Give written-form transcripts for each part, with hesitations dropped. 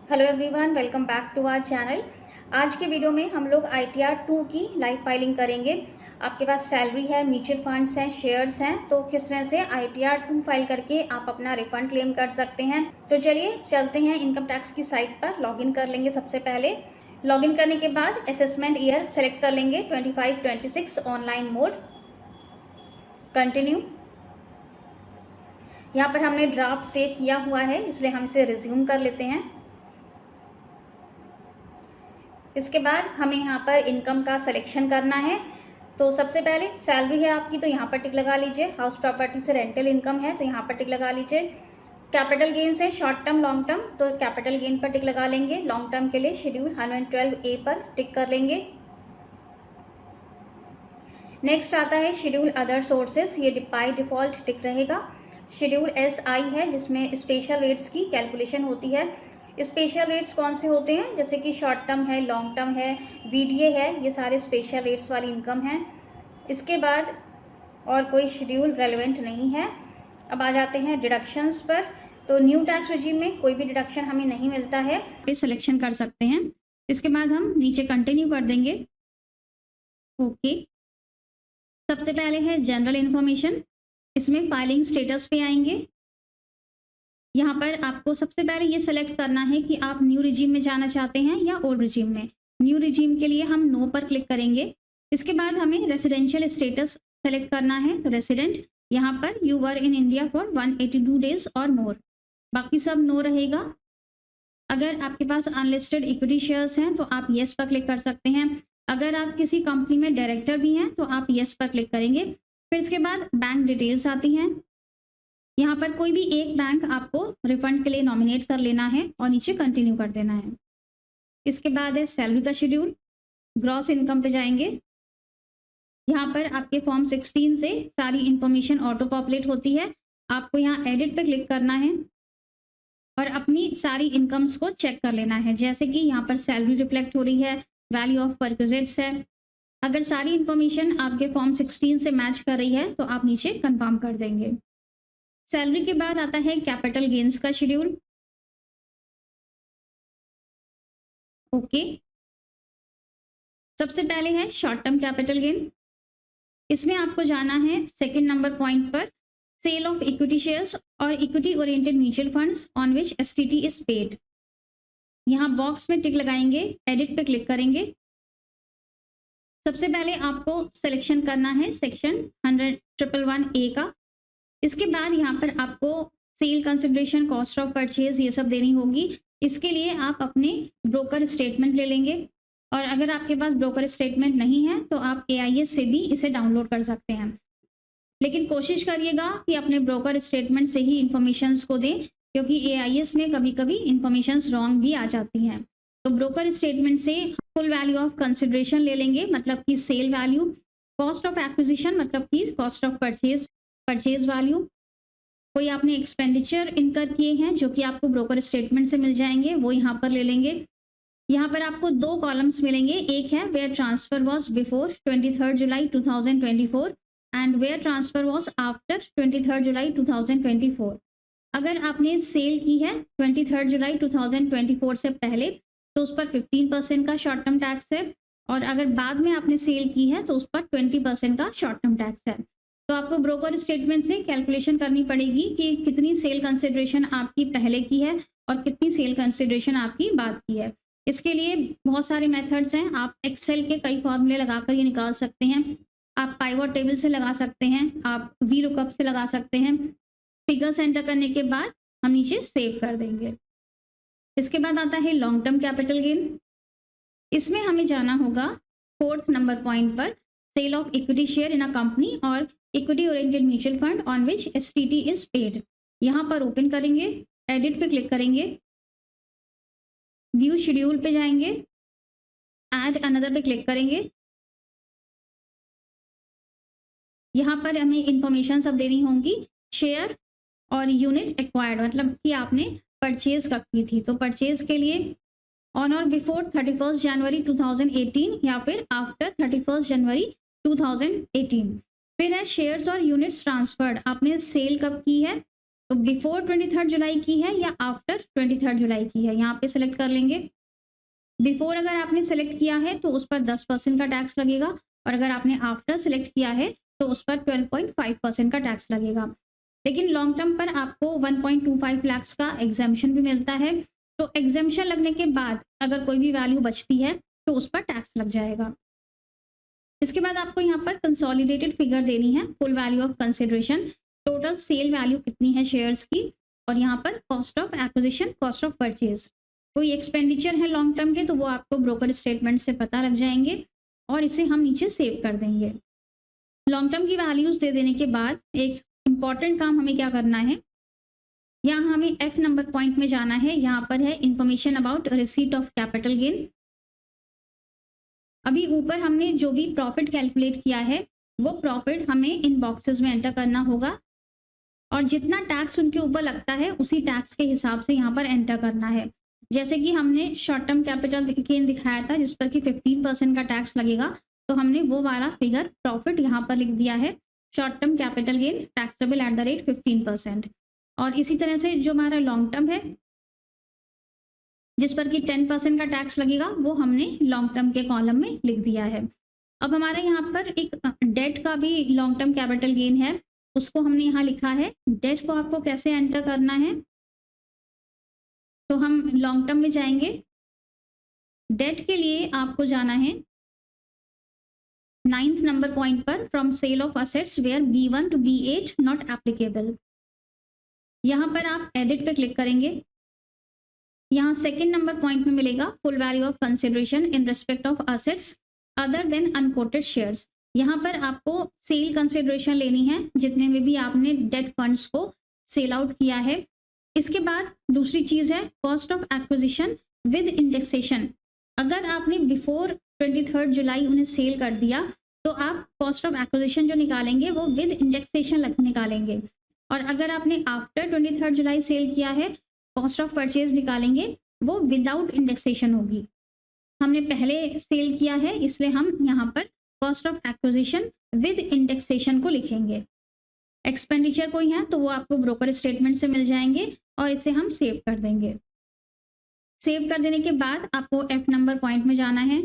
Hello everyone, welcome back to our channel. आज के video में हम लोग ITR 2 की लाइव फाइलिंग करेंगे। आपके पास सैलरी है, म्यूचुअल फंड्स हैं, शेयर्स हैं, तो किस तरह से ITR 2 फाइल करके आप अपना रिफंड क्लेम कर सकते हैं। तो चलिए चलते हैं, इनकम टैक्स की साइट पर लॉगिन कर लेंगे। सबसे पहले लॉगिन करने के बाद असेसमेंट ईयर सेलेक्ट कर लेंगे 25-26 ऑनलाइन मोड, कंटिन्यू। यहाँ पर हमने ड्राफ्ट सेव किया हुआ है, इसलिए हम इसे रिज्यूम कर लेते हैं। इसके बाद हमें यहाँ पर इनकम का सिलेक्शन करना है। तो सबसे पहले सैलरी है आपकी, तो यहाँ पर टिक लगा लीजिए। हाउस प्रॉपर्टी से रेंटल इनकम है, तो यहाँ पर टिक लगा लीजिए। कैपिटल गेन से शॉर्ट टर्म लॉन्ग टर्म, तो कैपिटल गेन पर टिक लगा लेंगे। लॉन्ग टर्म के लिए शेड्यूल 112A पर टिक कर लेंगे। नेक्स्ट आता है शेड्यूल अदर सोर्सेज, ये बाय डिफॉल्ट टिक रहेगा। शेड्यूल SI है, जिसमें स्पेशल रेट्स की कैलकुलेशन होती है। स्पेशल रेट्स कौन से होते हैं, जैसे कि शॉर्ट टर्म है, लॉन्ग टर्म है, VDA है, ये सारे स्पेशल रेट्स वाली इनकम है। इसके बाद और कोई शेड्यूल रेलेवेंट नहीं है। अब आ जाते हैं डिडक्शंस पर। तो न्यू टैक्स रेजिम में कोई भी डिडक्शन हमें नहीं मिलता है, ये सिलेक्शन कर सकते हैं। इसके बाद हम नीचे कंटिन्यू कर देंगे। ओके, सबसे पहले है जनरल इन्फॉर्मेशन, इसमें फाइलिंग स्टेटस पे आएंगे। यहाँ पर आपको सबसे पहले ये सेलेक्ट करना है कि आप न्यू रिजीम में जाना चाहते हैं या ओल्ड रिजीम में। न्यू रिजीम के लिए हम नो पर क्लिक करेंगे। इसके बाद हमें रेसिडेंशियल स्टेटस सेलेक्ट करना है, तो रेसिडेंट, यहाँ पर you were in India for 182 days और मोर, बाकी सब नो रहेगा। अगर आपके पास अनलिस्टेड इक्विटी शेयर्स हैं तो आप येस पर क्लिक कर सकते हैं। अगर आप किसी कंपनी में डायरेक्टर भी हैं तो आप येस पर क्लिक करेंगे। फिर इसके बाद बैंक डिटेल्स आती हैं। यहाँ पर कोई भी एक बैंक आपको रिफंड के लिए नॉमिनेट कर लेना है और नीचे कंटिन्यू कर देना है। इसके बाद है सैलरी का शेड्यूल, ग्रॉस इनकम पे जाएंगे। यहाँ पर आपके फॉर्म 16 से सारी इंफॉर्मेशन ऑटो पॉपुलेट होती है। आपको यहाँ एडिट पे क्लिक करना है और अपनी सारी इनकम्स को चेक कर लेना है, जैसे कि यहाँ पर सैलरी रिफ्लेक्ट हो रही है, वैल्यू ऑफ परक्विजिट्स है। अगर सारी इंफॉर्मेशन आपके फॉर्म 16 से मैच कर रही है तो आप नीचे कंफर्म कर देंगे। सैलरी के बाद आता है कैपिटल गेन्स का शेड्यूल। ओके, सबसे पहले है शॉर्ट टर्म कैपिटल गेन। इसमें आपको जाना है सेकंड नंबर पॉइंट पर, सेल ऑफ इक्विटी शेयर्स और equity oriented mutual funds on which STT is paid. यहाँ बॉक्स में टिक लगाएंगे, एडिट पे क्लिक करेंगे। सबसे पहले आपको सिलेक्शन करना है सेक्शन 10011A का। इसके बाद यहाँ पर आपको sale consideration, cost of purchase, ये सब देनी होगी। इसके लिए आप अपने ब्रोकर स्टेटमेंट ले लेंगे, और अगर आपके पास ब्रोकर स्टेटमेंट नहीं है तो आप AIS से भी इसे डाउनलोड कर सकते हैं। लेकिन कोशिश करिएगा कि अपने ब्रोकर स्टेटमेंट से ही इंफॉर्मेशंस को दें, क्योंकि AIS में कभी कभी इंफॉर्मेशंस रॉन्ग भी आ जाती हैं। तो ब्रोकर स्टेटमेंट से फुल वैल्यू ऑफ कंसिडरेशन ले लेंगे, मतलब कि sale value, cost of acquisition मतलब कि कॉस्ट ऑफ परचेज वैल्यू, कोई आपने एक्सपेंडिचर इनकर किए हैं जो कि आपको ब्रोकर स्टेटमेंट से मिल जाएंगे, वो यहाँ पर ले लेंगे। यहाँ पर आपको दो कॉलम्स मिलेंगे, एक है where transfer was before 23 July 2024 and where transfer was after 23 July 2024। अगर आपने सेल की है 23 जुलाई 2024 से पहले तो उस पर 15% का शॉर्ट टर्म टैक्स है, और अगर बाद में आपने सेल की है तो उस पर 20% का शॉर्ट टर्म टैक्स है। तो आपको ब्रोकर स्टेटमेंट से कैलकुलेशन करनी पड़ेगी कि कितनी सेल कंसिडरेशन आपकी पहले की है और कितनी सेल कंसिडरेशन आपकी बाद की है। इसके लिए बहुत सारे मेथड्स हैं, आप एक्सेल के कई फॉर्मूले लगाकर ये निकाल सकते हैं। आप पाइवट टेबल से लगा सकते हैं, आप VLOOKUP से लगा सकते हैं। फिगर्स एंटर करने के बाद हम नीचे सेव कर देंगे। इसके बाद आता है लॉन्ग टर्म कैपिटल गेन। इसमें हमें जाना होगा 4th नंबर पॉइंट पर, sale of equity share in a company और equity oriented mutual fund on which STT is paid. यहाँ पर ओपन करेंगे, एडिट पे क्लिक करेंगे, व्यू शेड्यूल पे जाएंगे, ऐड अनदर पे क्लिक करेंगे। यहाँ पर हमें इंफॉर्मेशन सब देनी होंगी, शेयर और यूनिट एक्वायर्ड, मतलब कि आपने परचेज कब की थी। तो परचेज के लिए ऑन और बिफोर 31 जनवरी 2018 या फिर आफ्टर 31 जनवरी 2018। फिर है शेयर्स और यूनिट्स ट्रांसफर्ड, आपने सेल कब की है, तो बिफोर 23 जुलाई की है या आफ्टर 23 जुलाई की है, यहाँ पे सेलेक्ट कर लेंगे। बिफोर अगर आपने सेलेक्ट किया है तो उस पर 10% का टैक्स लगेगा, और अगर आपने आफ्टर सेलेक्ट किया है तो उस पर 12.5% का टैक्स लगेगा। लेकिन लॉन्ग टर्म पर आपको 1.25 लाख का एग्जाम्पशन भी मिलता है, तो एग्जाम्पशन लगने के बाद अगर कोई भी वैल्यू बचती है तो उस पर टैक्स लग जाएगा। इसके बाद आपको यहाँ पर कंसोलिडेटेड फिगर देनी है, full value of consideration, total sale value कितनी है शेयर्स की, और यहाँ पर cost of acquisition, cost of purchase. कोई एक्सपेंडिचर है लॉन्ग टर्म के तो वो आपको ब्रोकर स्टेटमेंट से पता लग जाएंगे, और इसे हम नीचे सेव कर देंगे। लॉन्ग टर्म की वैल्यूज दे देने के बाद एक इम्पॉर्टेंट काम हमें क्या करना है, यहाँ हमें F नंबर पॉइंट में जाना है। यहाँ पर है information about receipt of capital gain. अभी ऊपर हमने जो भी प्रॉफिट कैलकुलेट किया है वो प्रॉफिट हमें इन बॉक्सेस में एंटर करना होगा, और जितना टैक्स उनके ऊपर लगता है उसी टैक्स के हिसाब से यहाँ पर एंटर करना है। जैसे कि हमने शॉर्ट टर्म कैपिटल गेन दिखाया था जिस पर कि 15% का टैक्स लगेगा, तो हमने वो वाला फिगर प्रॉफिट यहाँ पर लिख दिया है, short term capital gain taxable at the rate 15%। और इसी तरह से जो हमारा लॉन्ग टर्म है जिस पर कि 10% का टैक्स लगेगा वो हमने लॉन्ग टर्म के कॉलम में लिख दिया है। अब हमारे यहाँ पर एक डेट का भी लॉन्ग टर्म कैपिटल गेन है, उसको हमने यहाँ लिखा है। डेट को आपको कैसे एंटर करना है, तो हम लॉन्ग टर्म में जाएंगे। डेट के लिए आपको जाना है 9th नंबर पॉइंट पर, from sale of assets where B1 to B8 not applicable. यहाँ पर आप एडिट पे क्लिक करेंगे। यहाँ सेकंड नंबर पॉइंट में मिलेगा full value of consideration in respect of assets other than unquoted shares. यहाँ पर आपको सेल कंसिडरेशन लेनी है जितने में भी आपने डेट फंड्स को सेल आउट किया है। इसके बाद दूसरी चीज़ है cost of acquisition with indexation. अगर आपने बिफोर 23 जुलाई उन्हें सेल कर दिया तो आप कॉस्ट ऑफ एक्विजिशन जो निकालेंगे वो विद इंडेक्सेशन निकालेंगे, और अगर आपने आफ्टर 23 जुलाई सेल किया है कॉस्ट ऑफ परचेज निकालेंगे वो विदाउट इंडेक्सेशन होगी। हमने पहले सेल किया है इसलिए हम यहाँ पर cost of acquisition with indexation को लिखेंगे। एक्सपेंडिचर कोई है तो वो आपको ब्रोकर स्टेटमेंट से मिल जाएंगे, और इसे हम सेव कर देंगे। सेव कर देने के बाद आपको F नंबर पॉइंट में जाना है।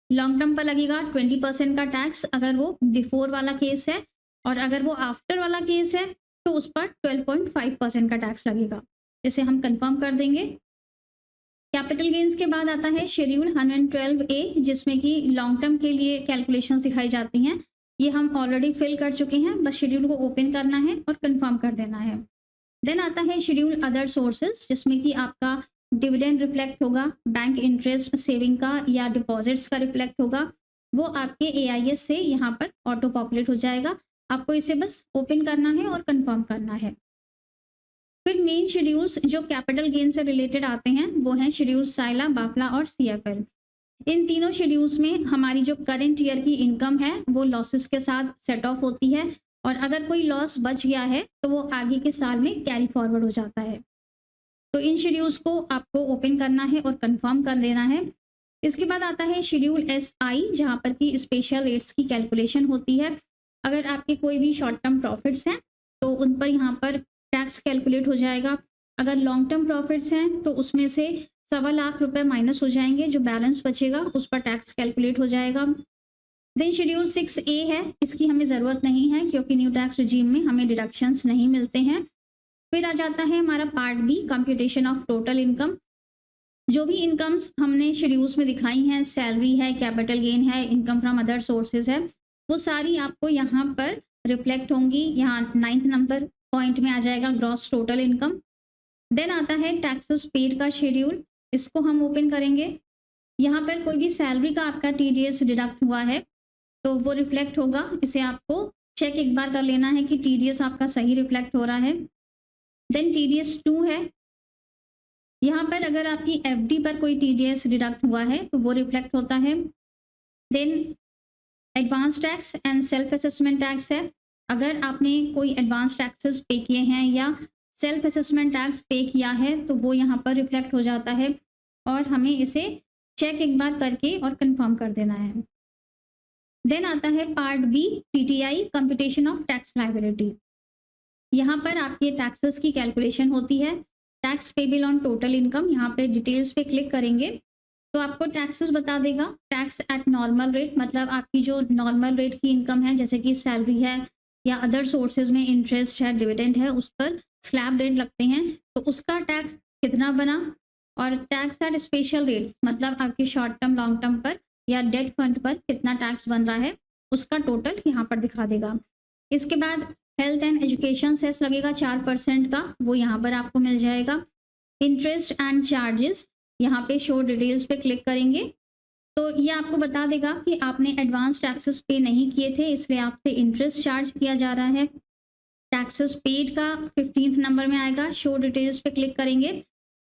लॉन्ग टर्म पर लगेगा 20% का टैक्स अगर वो बिफोर वाला केस है, और अगर वो आफ्टर वाला केस है तो उस पर 12.5% का टैक्स लगेगा। इसे हम कंफर्म कर देंगे। कैपिटल गेन्स के बाद आता है शेड्यूल 112A जिसमें कि लॉन्ग टर्म के लिए कैलकुलेशंस दिखाई जाती हैं। ये हम ऑलरेडी फिल कर चुके हैं, बस शेड्यूल को ओपन करना है और कंफर्म कर देना है। देन आता है शेड्यूल अदर सोर्सेज जिसमें कि आपका डिविडेंड रिफ्लेक्ट होगा, बैंक इंटरेस्ट सेविंग का या डिपॉजिट्स का रिफ्लेक्ट होगा, वो आपके AIS से यहाँ पर ऑटो पॉपुलेट हो जाएगा। आपको इसे बस ओपन करना है और कंफर्म करना है। फिर मेन शेड्यूल्स जो कैपिटल गेन से रिलेटेड आते हैं वो हैं शेड्यूल साइला, बाफला और CFL। इन तीनों शेड्यूल्स में हमारी जो करंट ईयर की इनकम है वो लॉसेस के साथ सेट ऑफ होती है, और अगर कोई लॉस बच गया है तो वो आगे के साल में कैरी फॉरवर्ड हो जाता है। तो इन शेड्यूल्स को आपको ओपन करना है और कंफर्म कर देना है। इसके बाद आता है शेड्यूल SI जहाँ पर कि स्पेशल रेट्स की कैलकुलेशन होती है। अगर आपके कोई भी शॉर्ट टर्म प्रॉफिट्स हैं तो उन पर यहाँ पर टैक्स कैलकुलेट हो जाएगा। अगर लॉन्ग टर्म प्रॉफिट्स हैं तो उसमें से 1.25 लाख रुपए माइनस हो जाएंगे, जो बैलेंस बचेगा उस पर टैक्स कैलकुलेट हो जाएगा। देन शेड्यूल 6A है, इसकी हमें ज़रूरत नहीं है क्योंकि न्यू टैक्स रिजीम में हमें डिडक्शंस नहीं मिलते हैं। फिर आ जाता है हमारा part B, computation of total income. जो भी इनकम्स हमने शेड्यूल्स में दिखाई हैं, सैलरी है, कैपिटल गेन है, इनकम फ्रॉम अदर सोर्सेज है, वो सारी आपको यहाँ पर रिफ्लेक्ट होंगी। यहाँ 9th नंबर पॉइंट में आ जाएगा ग्रॉस टोटल इनकम। देन आता है टैक्सेस पेड का शेड्यूल, इसको हम ओपन करेंगे। यहाँ पर कोई भी सैलरी का आपका TDS डिडक्ट हुआ है तो वो रिफ्लेक्ट होगा। इसे आपको चेक एक बार कर लेना है कि TDS आपका सही रिफ्लेक्ट हो रहा है। देन TDS 2 है, यहाँ पर अगर आपकी FD पर कोई TDS डिडक्ट हुआ है तो वो रिफ्लेक्ट होता है। Then advance tax and self assessment tax है, अगर आपने कोई एडवांस टैक्सेस पे किए हैं या सेल्फ असेसमेंट टैक्स पे किया है तो वो यहाँ पर रिफ्लेक्ट हो जाता है, और हमें इसे चेक एक बार करके और कंफर्म कर देना है। देन आता है part B, TTI, computation of tax liability. यहाँ पर आपके टैक्सेस की कैलकुलेशन होती है। Tax payable on total income, यहाँ पे डिटेल्स पे क्लिक करेंगे तो आपको टैक्सेस बता देगा। टैक्स एट नॉर्मल रेट, मतलब आपकी जो नॉर्मल रेट की इनकम है, जैसे कि सैलरी है या अदर सोर्सेज में इंटरेस्ट है, डिविडेंड है, उस पर स्लैब रेट लगते हैं, तो उसका टैक्स कितना बना। और टैक्स एट स्पेशल रेट्स, मतलब आपके शॉर्ट टर्म लॉन्ग टर्म पर या डेट फंड पर कितना टैक्स बन रहा है, उसका टोटल यहाँ पर दिखा देगा। इसके बाद हेल्थ एंड एजुकेशन सेस लगेगा 4% का, वो यहाँ पर आपको मिल जाएगा। इंटरेस्ट एंड चार्जेस, यहाँ पे शो डिटेल्स पे क्लिक करेंगे तो ये आपको बता देगा कि आपने एडवांस टैक्सेस पे नहीं किए थे, इसलिए आपसे इंटरेस्ट चार्ज किया जा रहा है। टैक्सेस पेड का 15th नंबर में आएगा, शो डिटेल्स पे क्लिक करेंगे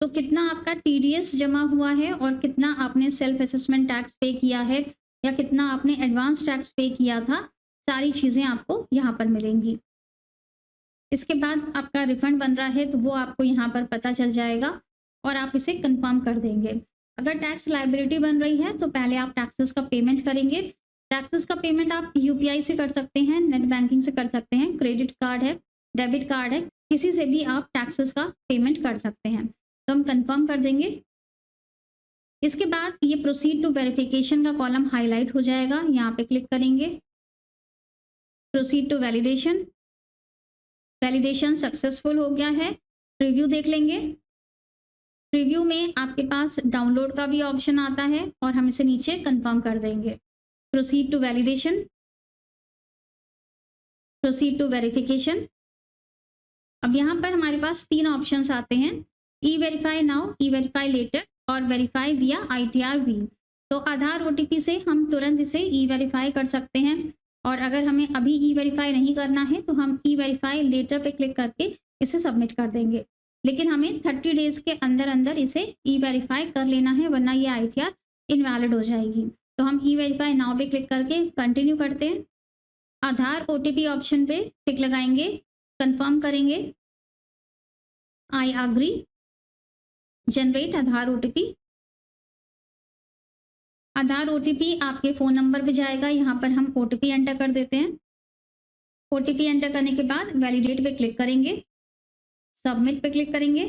तो कितना आपका टीडीएस जमा हुआ है और कितना आपने सेल्फ असेसमेंट टैक्स पे किया है या कितना आपने एडवांस टैक्स पे किया था, सारी चीज़ें आपको यहाँ पर मिलेंगी। इसके बाद आपका रिफंड बन रहा है तो वो आपको यहाँ पर पता चल जाएगा और आप इसे कंफर्म कर देंगे। अगर टैक्स लायबिलिटी बन रही है तो पहले आप टैक्सेस का पेमेंट करेंगे। टैक्सेस का पेमेंट आप यूपीआई से कर सकते हैं, नेट बैंकिंग से कर सकते हैं, क्रेडिट कार्ड है, डेबिट कार्ड है, किसी से भी आप टैक्सेस का पेमेंट कर सकते हैं। तो हम कंफर्म कर देंगे। इसके बाद ये प्रोसीड टू वेरिफिकेशन का कॉलम हाईलाइट हो जाएगा, यहाँ पे क्लिक करेंगे। Proceed to validation, validation successful हो गया है। रिव्यू देख लेंगे। रिव्यू में आपके पास डाउनलोड का भी ऑप्शन आता है और हम इसे नीचे कंफर्म कर देंगे। Proceed to validation, proceed to verification. अब यहाँ पर हमारे पास 3 ऑप्शंस आते हैं, e verify now, e verify later और वेरीफाई विया ITR-V। तो आधार OTP से हम तुरंत इसे ई वेरीफाई कर सकते हैं और अगर हमें अभी ई वेरीफाई नहीं करना है तो हम ई वेरीफाई लेटर पे क्लिक करके इसे सबमिट कर देंगे। लेकिन हमें 30 डेज़ के अंदर अंदर इसे ई वेरीफाई कर लेना है, वरना ये ITR इनवैलिड हो जाएगी। तो हम ई वेरीफाई नाउ पे क्लिक करके कंटिन्यू करते हैं। आधार OTP ऑप्शन पे टिक लगाएंगे, कंफर्म करेंगे, I agree, generate Aadhaar OTP। Aadhaar OTP आपके फ़ोन नंबर पे जाएगा, यहाँ पर हम OTP एंटर कर देते हैं। OTP एंटर करने के बाद वैलिडेट पे क्लिक करेंगे, सबमिट पे क्लिक करेंगे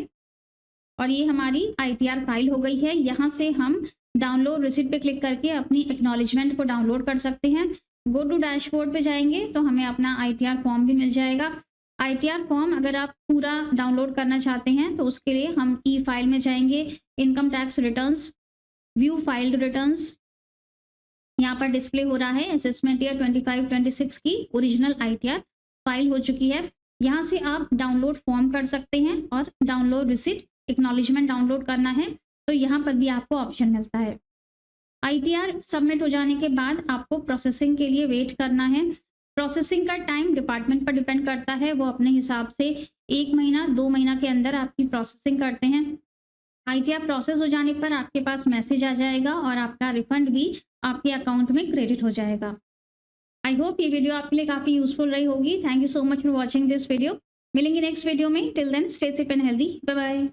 और ये हमारी ITR फाइल हो गई है। यहाँ से हम डाउनलोड रिसिप्ट पे क्लिक करके अपनी एक्नॉलेजमेंट को डाउनलोड कर सकते हैं। गो टू डैशबोर्ड पे जाएंगे तो हमें अपना ITR फॉर्म भी मिल जाएगा। ITR फॉर्म अगर आप पूरा डाउनलोड करना चाहते हैं तो उसके लिए हम ई फाइल में जाएंगे, income tax returns, view filed returns. यहाँ पर डिस्प्ले हो रहा है असेसमेंट ईयर 25-26 की ओरिजिनल ITR फाइल हो चुकी है। यहाँ से आप डाउनलोड फॉर्म कर सकते हैं और डाउनलोड रिसिप्ट, एक्नॉलेजमेंट डाउनलोड करना है तो यहाँ पर भी आपको ऑप्शन मिलता है। ITR सबमिट हो जाने के बाद आपको प्रोसेसिंग के लिए वेट करना है। प्रोसेसिंग का टाइम डिपार्टमेंट पर डिपेंड करता है, वो अपने हिसाब से 1 महीना 2 महीना के अंदर आपकी प्रोसेसिंग करते हैं। ITR प्रोसेस हो जाने पर आपके पास मैसेज आ जाएगा और आपका रिफंड भी आपके अकाउंट में क्रेडिट हो जाएगा। आई होप ये वीडियो आपके लिए काफ़ी यूजफुल रही होगी। Thank you so much for watching this video. मिलेंगे नेक्स्ट वीडियो में। Till then stay safe and healthy. Bye bye.